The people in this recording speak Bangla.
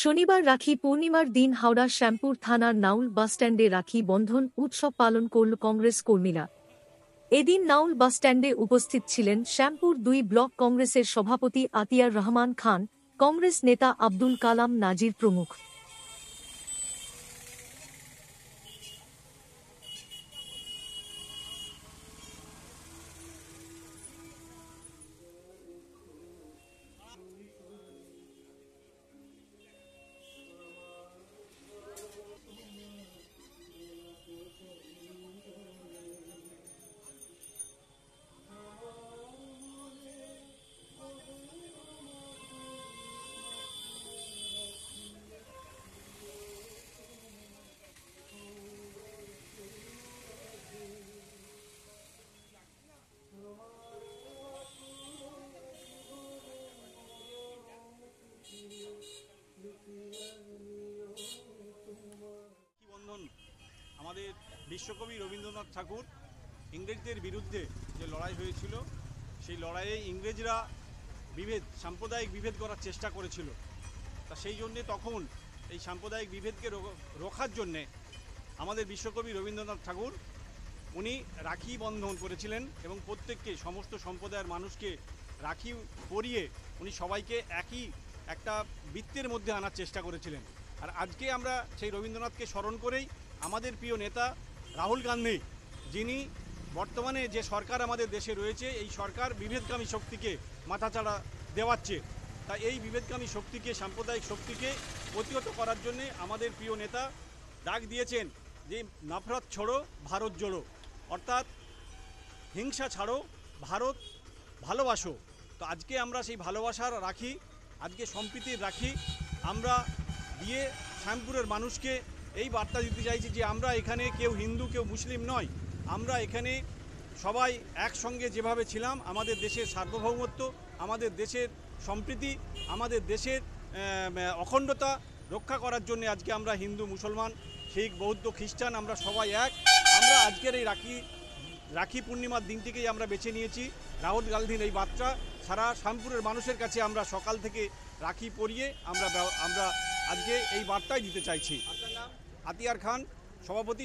শনিবার রাখি পূর্ণিমার দিন হাওড়া শ্যামপুর থানার নাউল বাসস্ট্যান্ডে রাখি বন্ধন উৎসব পালন করল কংগ্রেস কর্মীরা। এদিন নাউল বাসস্ট্যান্ডে উপস্থিত ছিলেন শ্যামপুর ২ ব্লক কংগ্রেসের সভাপতি আতিয়ার রহমান খান, কংগ্রেস নেতা আব্দুল কালাম নাজির প্রমুখ। বন্ধন আমাদের বিশ্বকবি রবীন্দ্রনাথ ঠাকুর ইংরেজদের বিরুদ্ধে যে লড়াই হয়েছিল, সেই লড়াইয়ে ইংরেজরা সাম্প্রদায়িক বিভেদ করার চেষ্টা করেছিল। তা সেই জন্যে তখন এই সাম্প্রদায়িক বিভেদকে রোখার জন্যে আমাদের বিশ্বকবি রবীন্দ্রনাথ ঠাকুর উনি রাখি বন্ধন করেছিলেন এবং প্রত্যেককে সমস্ত সম্প্রদায়ের মানুষকে রাখি পরিয়ে উনি সবাইকে একই একটা বৃত্তের মধ্যে আনার চেষ্টা করেছিলেন। আর আজকে আমরা সেই রবীন্দ্রনাথকে স্মরণ করেই আমাদের প্রিয় নেতা রাহুল গান্ধী, যিনি বর্তমানে যে সরকার আমাদের দেশে রয়েছে, এই সরকার বিভেদকামী শক্তিকে মাথাচাড়া দেওয়াচ্ছে। তাই এই বিভেদকামী শক্তিকে, সাম্প্রদায়িক শক্তিকে প্রতিহত করার জন্যে আমাদের প্রিয় নেতা ডাক দিয়েছেন যে নফরত ছোড়ো ভারত জোড়ো, অর্থাৎ হিংসা ছাড়ো, ভারত ভালোবাসো। তো আজকে আমরা সেই ভালোবাসার রাখি, আজকে সম্প্রীতির রাখি আমরা দিয়ে শ্যামপুরের মানুষকে এই বার্তা দিতে চাইছি যে আমরা এখানে কেউ হিন্দু কেউ মুসলিম নয়, আমরা এখানে সবাই একসঙ্গে যেভাবে ছিলাম, আমাদের দেশের সার্বভৌমত্ব, আমাদের দেশের সম্প্রীতি, আমাদের দেশের অখণ্ডতা রক্ষা করার জন্য আজকে আমরা হিন্দু মুসলমান শিখ বৌদ্ধ খ্রিস্টান আমরা সবাই এক। আমরা আজকের এই রাখি পূর্ণিমার দিনটিকেই আমরা বেছে নিয়েছি রাহুল গান্ধীর এই বার্তা সারা শ্যামপুরের মানুষের কাছে আমরা সকাল থেকে রাখি পরিয়ে আমরা আজকে এই বার্তাই দিতে চাইছি। আতিয়ার খান, সভাপতি।